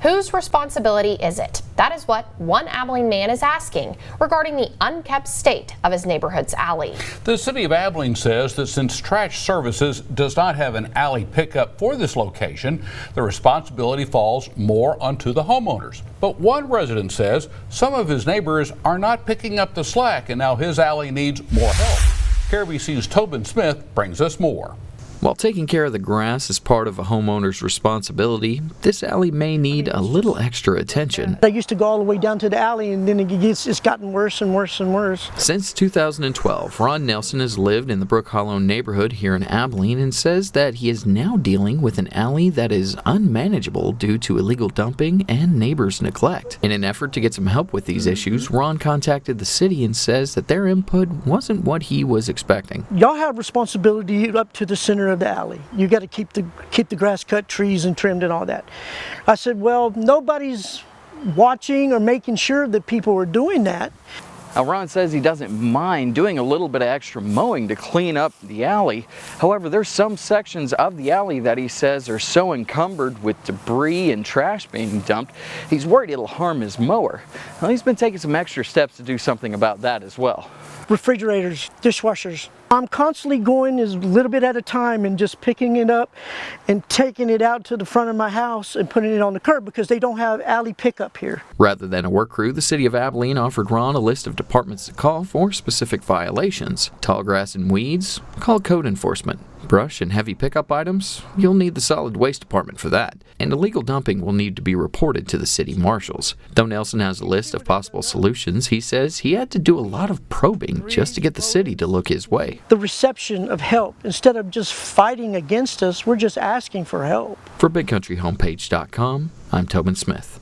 Whose responsibility is it? That is what one Abilene man is asking regarding the unkept state of his neighborhood's alley. The city of Abilene says that since Trash Services does not have an alley pickup for this location, the responsibility falls more onto the homeowners. But one resident says some of his neighbors are not picking up the slack, and now his alley needs more help. KRBC's Tobin Smith brings us more. While taking care of the grass is part of a homeowner's responsibility, this alley may need a little extra attention. I used to go all the way down to the alley, and then it's gotten worse and worse and worse. Since 2012, Ron Nelson has lived in the Brookhollow neighborhood here in Abilene and says that he is now dealing with an alley that is unmanageable due to illegal dumping and neighbors' neglect. In an effort to get some help with these issues, Ron contacted the city and says that their input wasn't what he was expecting. Y'all have responsibility up to the center of the alley. You got to keep the grass cut, trees and trimmed and all that. I said, well, nobody's watching or making sure that people are doing that. Now, Ron says he doesn't mind doing a little bit of extra mowing to clean up the alley. However, there's some sections of the alley that he says are so encumbered with debris and trash being dumped, he's worried it'll harm his mower. Well, he's been taking some extra steps to do something about that as well. Refrigerators, dishwashers. I'm constantly going a little bit at a time and just picking it up and taking it out to the front of my house and putting it on the curb because they don't have alley pickup here. Rather than a work crew, the city of Abilene offered Ron a list of departments to call for specific violations. Tall grass and weeds, call code enforcement. Brush and heavy pickup items, you'll need the solid waste department for that. And illegal dumping will need to be reported to the city marshals. Though Nelson has a list of possible solutions, he says he had to do a lot of probing just to get the city to look his way. The reception of help, instead of just fighting against us, we're just asking for help. For BigCountryHomepage.com, I'm Tobin Smith.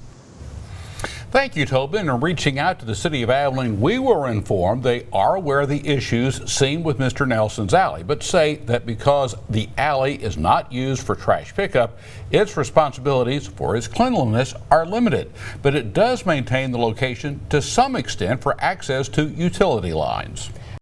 Thank you, Tobin. In reaching out to the city of Abilene, we were informed they are aware of the issues seen with Mr. Nelson's alley, but say that because the alley is not used for trash pickup, its responsibilities for its cleanliness are limited. But it does maintain the location to some extent for access to utility lines.